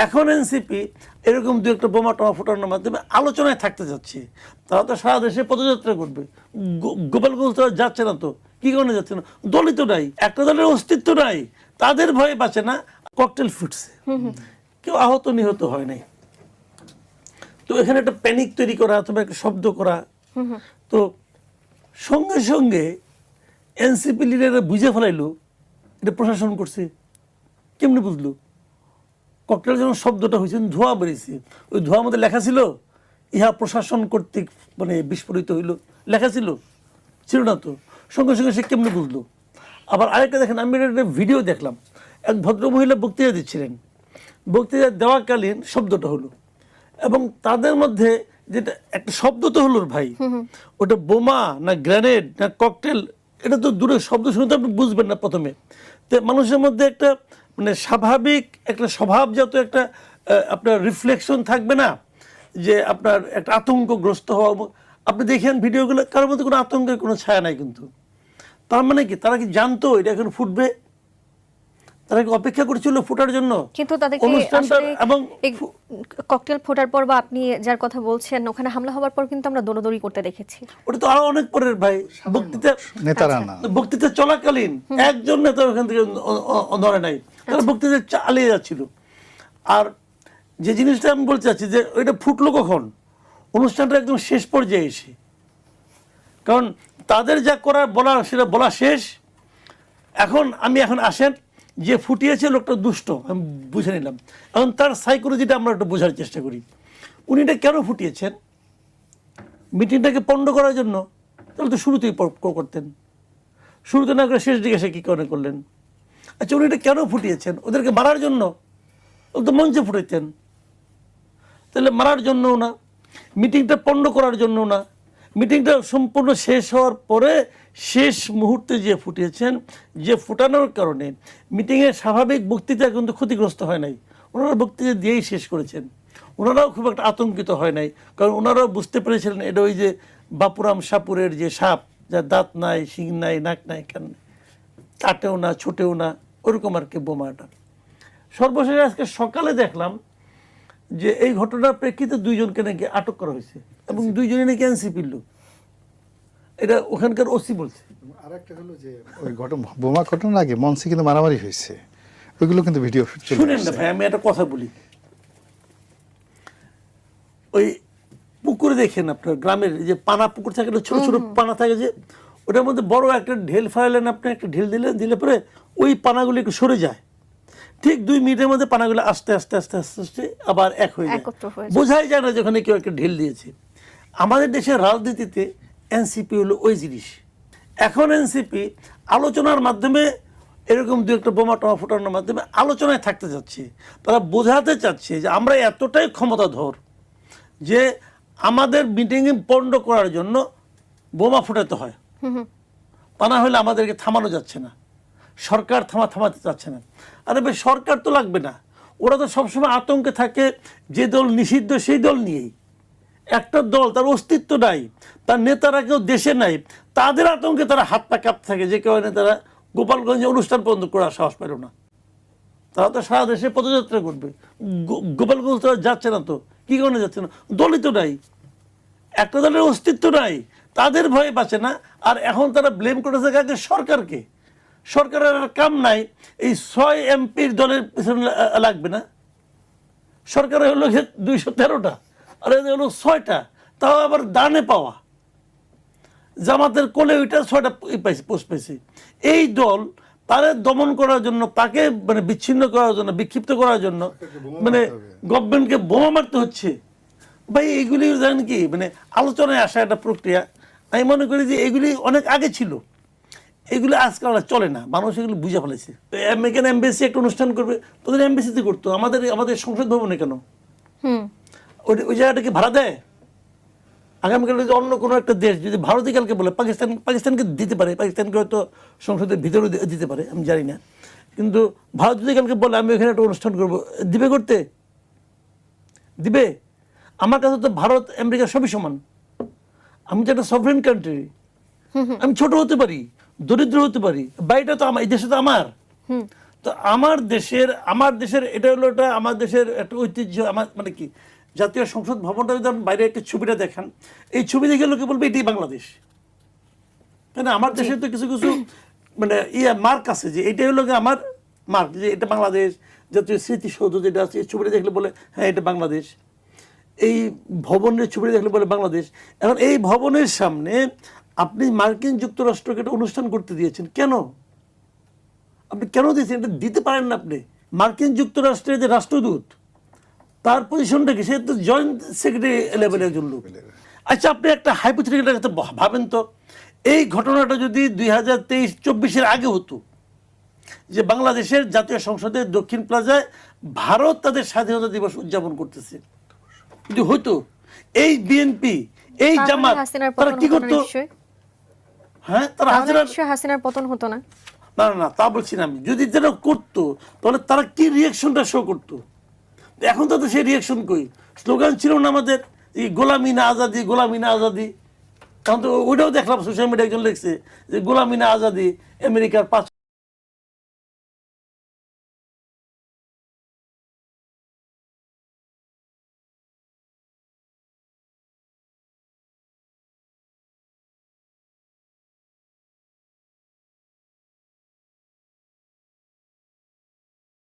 এখন এনসিপি এরকম দু একটা বোমা টোমা ফোটানোর মাধ্যমে আলোচনায় থাকতে যাচ্ছে। তারা তো সারা দেশে পদযাত্রা করবে, গোপালগঞ্জ তো যাচ্ছে না, তো কি কারণে যাচ্ছে না? দলই তো নাই, একটা দলের অস্তিত্ব নাই, তাদের ভয়ে বাঁচে না। ককটেল ফুটছে, কেউ আহত নিহত হয় নাই, তো এখানে একটা প্যানিক তৈরি করা অথবা একটা শব্দ করা, তো সঙ্গে সঙ্গে এনসিপি লিডাররা বুঝে ফেলাইলো এটা প্রশাসন করছে। কেমনি বুঝলো? ককটেল যখন শব্দটা হয়েছে, ধোঁয়া বেরিয়েছে, ওই ধোঁয়ার মধ্যে লেখা ছিল ইহা প্রশাসন কর্তৃক মানে বিস্ফোরিত হইল, লেখা ছিল? ছিল না তো। সঙ্গে সঙ্গে সে কেমনি বুঝলো? আবার আরেকটা দেখেন, আমি একটা ভিডিও দেখলাম, এক ভদ্রমহিলা বক্তৃতা দিচ্ছিলেন, বক্তৃতা দেওয়াকালীন শব্দটা হলো, এবং তাদের মধ্যে যেটা একটা শব্দ তো হলো ভাই, ওটা বোমা না গ্রেনেড না ককটেল, এটা তো দূরে শব্দ শুনে তো আপনি বুঝবেন না প্রথমে। তো মানুষের মধ্যে একটা মানে স্বাভাবিক একটা স্বভাবজাত একটা আপনার রিফ্লেকশন থাকবে না, যে আপনার একটা আতঙ্কগ্রস্ত হওয়া। আপনি দেখেন ভিডিওগুলো, কারোর মধ্যে কোনো আতঙ্কের কোনো ছায়া নাই, কিন্তু তার মানে কি তারা কি জানতো এটা এখন ফুটবে? তারা কি অপেক্ষা করছিল ফোটার জন্য? কিন্তু তাদেরকে এবং ককটেল ফোটার পর বা আপনি যার কথা বলছেন ওখানে হামলা হওয়ার পর কিন্তু আমরা দৌড়াদৌড়ি করতে দেখেছি। ওটা তো আরো অনেক পরের ভাই, বক্তৃতা নেতারা না, বক্তৃতা চলাকালীন একজন নেতা ওখান থেকে ধরে নাই, তারা বক্তৃতা চালিয়ে যাচ্ছিল। আর যে জিনিসটা আমি বলতে চাচ্ছি যে ওইটা ফুটলো কখন? অনুষ্ঠানটা একদম শেষ পর্যায়ে এসে, কারণ তাদের যা করার বলার সেটা বলা শেষ। এখন আসেন, যে ফুটিয়েছে লোকটা দুষ্ট, আমি বুঝে নিলাম। এখন তার সাইকোলজিটা আমরা একটু বোঝার চেষ্টা করি। উনি এটা কেন ফুটিয়েছেন? মিটিংটাকে পণ্ড করার জন্য? তাহলে তো শুরুতেই করতেন, শুরুতে না করে শেষ দিকে সে কী কারণে করলেন? আচ্ছা, উনি এটা কেন ফুটিয়েছেন? ওদেরকে মারার জন্য? ও তো মঞ্চে ফুটাইতেন, তাহলে মারার জন্যও না, মিটিংটা পণ্ড করার জন্য না, মিটিংটা সম্পূর্ণ শেষ হওয়ার পরে শেষ মুহূর্তে যে ফুটিয়েছেন, যে ফুটানোর কারণে মিটিংয়ের স্বাভাবিক বক্তৃতা কিন্তু ক্ষতিগ্রস্ত হয় নাই, ওনারা বক্তৃতা দিয়েই শেষ করেছেন। ওনারাও খুব একটা আতঙ্কিত হয় নাই, কারণ ওনারাও বুঝতে পেরেছিলেন এটা ওই যে বাপুরাম সাপুরের যে সাপ, যার দাঁত নাই, শিং নাই, নাক নাই, কান নাই, কাটেও না, ছোটেও না, ওরকম আর কি বোমাটা। সর্বশেষ আজকে সকালে দেখলাম যে এই ঘটনার প্রেক্ষিতে দুইজনকে নাকি আটক করা হয়েছে, এবং দুইজনে নাকি এনসিপির লোক, এটা ওখানকার ওসি বলছে। আরেকটা হলো যে ওই বোমা ঘটনার আগে মঞ্চে কিন্তু মারামারি হয়েছে, ওইগুলো কিন্তু ভিডিও শুনেন না ভাই, আমি একটা কথা বলি। ওই পুকুরে দেখেন, আপনার গ্রামের যে পানা পুকুর থাকে, ছোট ছোট পানা থাকে, যে ওটার মধ্যে বড় একটা ঢেল ফেলালেন আপনি, একটা ঢেল দিলে পরে ওই পানাগুলি একটু সরে যায়, ঠিক 2 মিনিটের মধ্যে পানাগুলো আস্তে আস্তে আস্তে আস্তে আস্তে আবার এক হয়ে যায়, বোঝাই যায় না যেখানে কেউ একটা ঢেল দিয়েছে। আমাদের দেশের রাজনীতিতে এনসিপি হলো ওই জিনিস। এখন এনসিপি আলোচনার মাধ্যমে এরকম দু একটা বোমা টোমা ফোটানোর মাধ্যমে আলোচনায় থাকতে যাচ্ছে। তারা বোঝাতে চাচ্ছে যে আমরা এতটাই ক্ষমতাধর যে আমাদের মিটিংয়ে পণ্ড করার জন্য বোমা ফোটাতে হয়, তা না হলে আমাদেরকে থামানো যাচ্ছে না, সরকার থামাতে চাচ্ছে না। আরে ভাই, সরকার তো লাগবে না, ওরা তো সবসময় আতঙ্কে থাকে, যে দল নিষিদ্ধ সেই দল নিয়েই। একটা দল তার অস্তিত্ব নাই, তার নেতারা কেউ দেশে নাই, তাদের আতঙ্কে তারা হাত পা কাঁপতে থাকে, যে কারণে তারা গোপালগঞ্জে অনুষ্ঠান পর্যন্ত করার সাহস পেল না। তারা তো সারা দেশে পদযাত্রা করবে, গোপালগঞ্জ তো যাচ্ছে না, তো কি কারণে যাচ্ছে না? দলই তো নাই, একটা দলের অস্তিত্ব নাই, তাদের ভয়ে বাঁচে না। আর এখন তারা ব্লেম করেছে কাকে? সরকারকে। সরকারের কাম নাই, এই 6 এমপির দলের পিছনে লাগবে না। সরকারের হলো 213টা, আর এদের হলো 6টা, তাও আবার দানে পাওয়া। জামাতের কোলে ওইটা 6টা পোস্ট পেয়েছে। এই দল তাদের দমন করার জন্য, তাকে মানে বিচ্ছিন্ন করার জন্য, বিক্ষিপ্ত করার জন্য মানে গভর্নমেন্টকে বোমা মারতে হচ্ছে। ভাই এগুলি জানেন কি, মানে আলোচনায় আসা একটা প্রক্রিয়া। আমি মনে করি যে এগুলি অনেক আগে ছিল, এগুলো আজকাল চলে না, মানুষ এগুলো বুঝে ফেলেছে। আমেরিকান এমবাসি একটা অনুষ্ঠান করবে, তোদের এমবাসিতে করতো, আমাদের সংসদ ভবনে কেন? ওই জায়গাটাকে ভাড়া দেয়? আগামীকাল যদি অন্য কোনো একটা দেশ যদি ভারতই কালকে বলে পাকিস্তানকে দিতে পারে, পাকিস্তানকে হয়তো সংসদের ভিতরেও দিতে পারে, আমি জানি না, কিন্তু ভারত যদি কালকে বলে আমি ওখানে একটা অনুষ্ঠান করবো, দিবে করতে? দিবে? আমার কাছে তো ভারত আমেরিকা সবই সমান। আমি তো একটা সভরেন কান্ট্রি, আমি ছোট হতে পারি, দরিদ্র হতে পারি, বাড়িটা তো আমার, এই দেশে তো আমার, তো তো আমার দেশের এটা হলো এটা আমার দেশের একটা ঐতিহ্য। আমার মানে কি, জাতীয় সংসদ ভবনটা যদি আপনি বাইরে একটা ছবিটা দেখেন, এই ছবি দেখে লোকে বলবে এটাই বাংলাদেশ। কেন আমার দেশে তো কিছু কিছু মানে মার্ক আছে যে এটাই হলো আমার মার্ক, যে এটা বাংলাদেশ। জাতীয় স্মৃতিসৌধ যেটা আছে, এই ছবিটা দেখলে বলে হ্যাঁ এটা বাংলাদেশ। এই ভবনের ছবি দেখলে বলে বাংলাদেশ। এখন এই ভবনের সামনে আপনি মার্কিন যুক্তরাষ্ট্রকে একটা অনুষ্ঠান করতে দিয়েছেন, কেন? আপনি কেন দিয়েছেন? এটা দিতে পারেন না আপনি। মার্কিন যুক্তরাষ্ট্রের যে রাষ্ট্রদূত, তার পজিশনটা কি? সে তো জয়েন্ট সেক্রেটারি লেভেলের একজন লোক। আচ্ছা, আপনি একটা হাইপোথেটিক্যাল কথা ভাবেন তো, এই ঘটনাটা যদি 2023-24-এর আগে হতো, যে বাংলাদেশের জাতীয় সংসদের দক্ষিণ প্লাজায় ভারত তাদের স্বাধীনতা দিবস উদযাপন করতেছে, যদি হতো, এই বিএনপি, এই জামাত, তারা কি করতো? হ্যাঁ, তারা হাসিনার পতন হতো না। না না, তা বলছি না আমি। যদি যেটা করতো, তাহলে তারা কি রিয়াকশনটা শো করতো? এখন তো সেই রিয়াকশন কই? স্লোগান ছিল না আমাদের, এই গোলামি না আজাদি, গোলামি না আজাদি। কারণ তো ওইটাও দেখলাম সোশ্যাল মিডিয়া একজন লিখছে যে গোলামি না আজাদি, আমেরিকার 5